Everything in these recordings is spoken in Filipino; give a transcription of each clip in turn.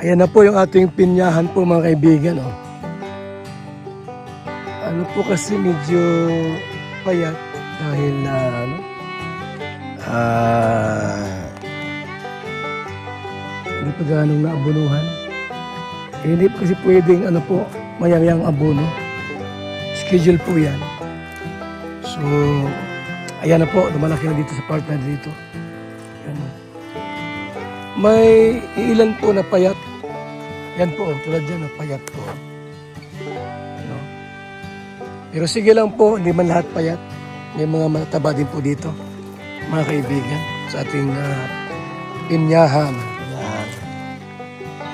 Ayan na po yung ating pinyahan po mga kaibigan. Oh. Ano po kasi medyo payat dahil na hindi pa ganong naabunuhan. Hindi pa kasi pwedeng mayayang abono. Schedule po yan. So, ayan na po, lumalaki na dito sa part na dito. Ayan. May ilan po na payat. Yan po, tulad dyan na payat po. Ano? Pero sige lang po, hindi man lahat payat. May mga mataba din po dito, mga kaibigan, sa ating pinyahan. Yan.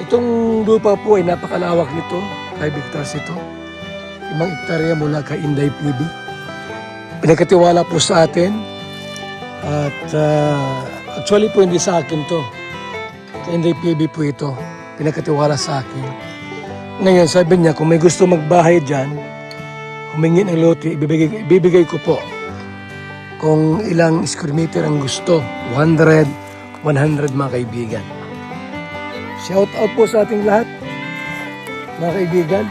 Itong lupa po ay napakalawak nito, 5 hectares ito. 5 hektarya mula kay Inday PB. Pinagkatiwala po sa atin. At actually po hindi sa akin to. Kay Inday PB po ito. Pinagkatiwala sa akin. Ngayon sabi niya kung may gusto magbahay dyan, humingi ng lote, ibibigay ko po. Kung ilang square meter ang gusto. 100 mga kaibigan. Shout out po sa ating lahat, mga kaibigan.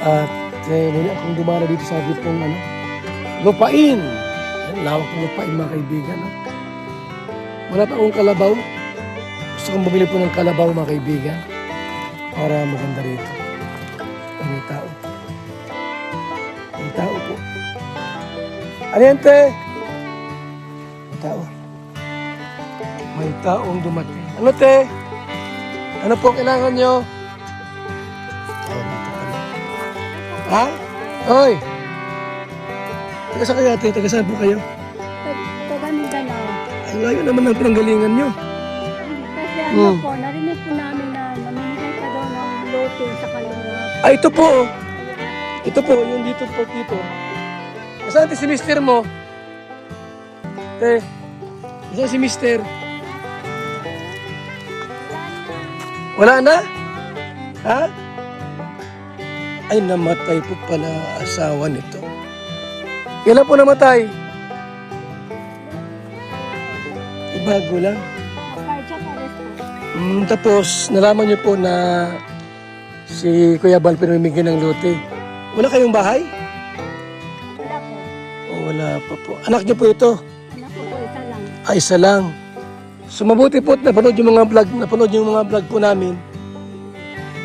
At muli akong dumana dito sa ating pong lupain. Yan, lawak ng lupain mga kaibigan. Wala pa akong kalabaw. Gusto kong bumili po ng kalabaw mga kaibigan. Para maganda rito. May tao. May tao po. Aliente! May tao. May taong dumating. Ano te? Ano po kailangan nyo? Ha? Hoy! Taga saan kayo ate? Taga saan po kayo? Taga Mindanao. Ay, layo naman ang pinanggalingan nyo. Kasi po, narinig po namin na namimigay ka daw ng lote sa kalingap. Ah, ito po. Ito po, yung dito po dito. Saan si mister mo? Te, saan si mister? Wala na? Ha? Ay, namatay po pala asawa nito. Kailan po namatay? Bago lang. Cardiac arrest po. Tapos, nalaman niyo po na si Kuya Bal pinamimigay ng lote. Wala kayong bahay? Wala po. O wala pa po. Anak niyo po ito? Anak ko po, isa lang. Ay, isa lang. So mabuti po at napanood yung mga vlog po namin.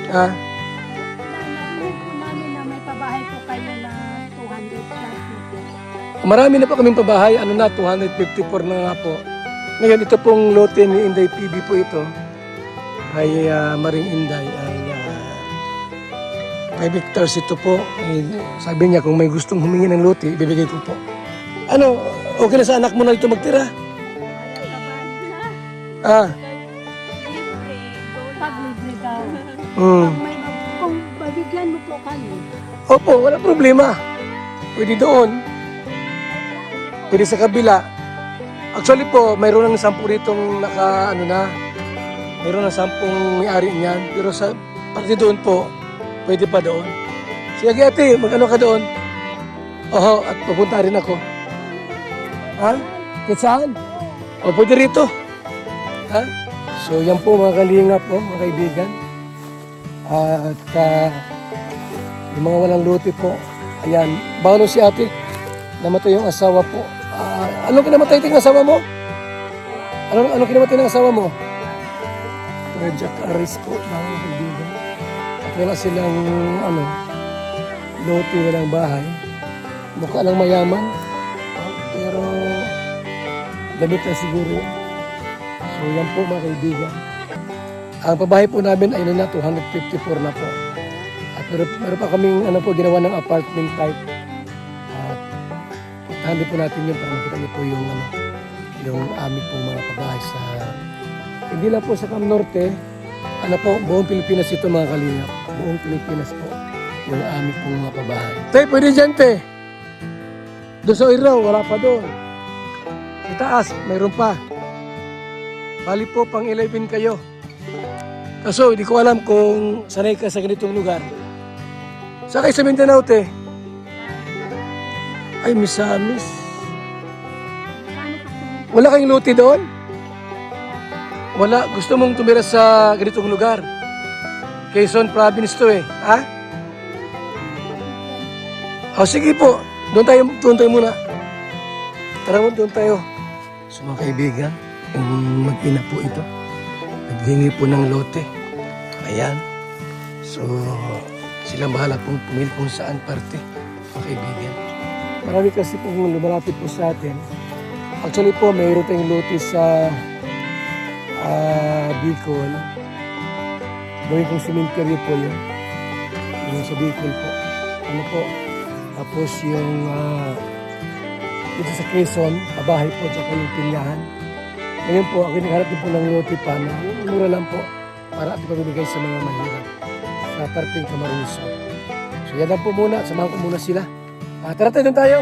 Ha? Narinig po namin na may pabahay po kayo na 200 plus meter. Marami na po kaming pabahay. 254 na nga po. Ngayon, ito pong lote ni Inday PB po ito. Ay Maring Inday ay 5 hectares ito po. Sabi niya kung may gustong humingi ng lote, ibibigay ko po. Ano, okay na sa anak mo na ito magtira? Ah. Pag libre daw. Mm. Kung babigyan mo po kami. Opo, wala problema. Pwede doon. Pwede sa kabila. Actually po, mayroon ng 10 ditong mayroon ng 10 may-ari niyan. Pero sa parte doon po, pwede pa doon. Sige ate, mag-ano ka doon? Oho, at pupunta rin ako. Ha? Kahit saan? O, pwede rito. Ha? So, yan po mga kalingap po, mga kaibigan. At yung mga walang lote po, ayan, bawalo si ate, namatay yung asawa po. Anong kinamatay ng asawa mo? Anong kinamatay ng asawa mo? Cardiac arrest po, mga kaibigan. At wala silang, lote, walang bahay. Mukha lang mayaman. Pero, damit na siguro. So, yan po mga kaibigan. Ang pabahay po namin ay 254 na po. At meron pa kaming ginawa ng apartment type. At puntahan po natin yun para makita niyo po yung aming pong mga pabahay sa... Hindi lang po sa Cam Norte, buong Pilipinas ito mga kalingap. Buong Pilipinas po yung aming pong mga pabahay. Tay, pwede dyan, te. Doon sa Iraw, wala pa doon. Sa taas, mayroon pa. Bali po, pang 11 kayo. Kaso, hindi ko alam kung sanay ka sa ganitong lugar. Saan kayo sa Mindanao, te? Ay, Misamis. Wala kayong lote doon? Wala, gusto mong tumira sa ganitong lugar. Quezon Province to eh. Ha? O sige po, doon tayo muna. Tara mo, doon tayo. So mga kaibigan, yung mag-ina po ito. Naghingi po ng lote. Ayan. So, sila bahala pong pumili kung saan parte, mga kaibigan. Marami kasi pong lumalapit po sa atin. Actually po, mayroon tayong lote sa Bicol. Gawin kong cemetery po yun. Yung sa Bicol po. Ano po? Tapos yung dito sa Quezon, pabahay po, tsaka yung Pinyahan. Ngayon po, ako nagharap din po ng lote pa na mura lang po para at ipamimigay sa mga mahirap sa parting Camarines. So yan lang po muna, samahan ko muna sila. Tara tayo, doon tayo!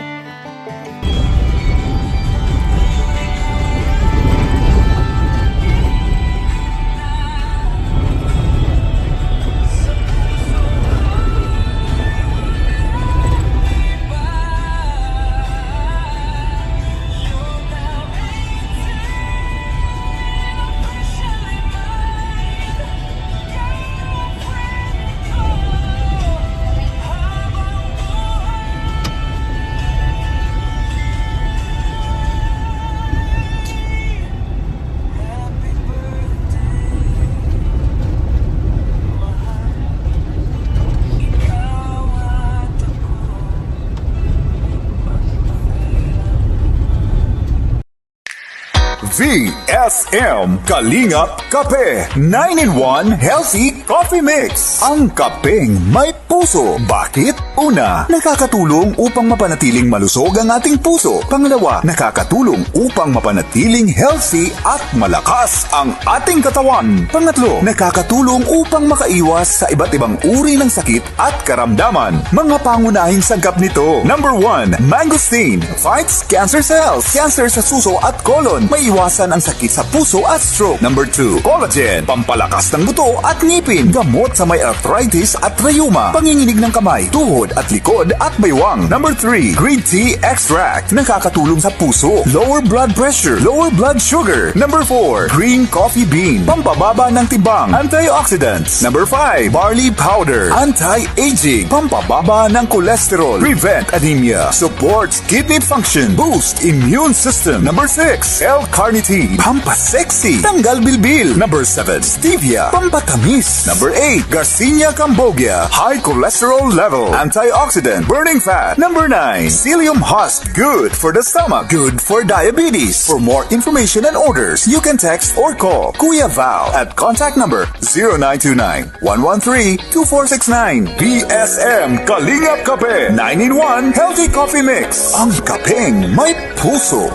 VSM Kalingap Kape 9-in-1 Healthy Coffee Mix. Ang kapeng may puso. Bakit? Una, nakakatulong upang mapanatiling malusog ang ating puso. Pangalawa, nakakatulong upang mapanatiling healthy at malakas ang ating katawan. Pangatlo, nakakatulong upang makaiwas sa iba't ibang uri ng sakit at karamdaman. Mga pangunahing sangkap nito. Number 1, mangosteen fights cancer cells. Cancer sa suso at colon. Maiwasan ang sakit sa puso at stroke. Number 2, collagen, pampalakas ng buto at ngipin. Gamot sa may arthritis at rheuma. Panginginig ng kamay, tuhod at likod at baywang. Number 3, green tea extract. Nakakatulong sa puso, lower blood pressure, lower blood sugar. Number 4, green coffee bean, pampababa ng timbang, antioxidants. Number 5, barley powder, anti-aging, pampababa ng cholesterol, prevent anemia, supports kidney function, boost immune system. Number 6, L-carnitine, pampasexy, tanggal bilbil. Number 7, stevia, pampatamis. Number 8, Garcinia cambogia, high cholesterol level, antioxidant, burning fat. Number 9, psyllium husk, good for the stomach, good for diabetes. For more information and orders, you can text or call Kuya Val at contact number 0929-113-2469. BSM Kalingap Kape 9-in-1 Healthy Coffee Mix. Ang kapeng may puso.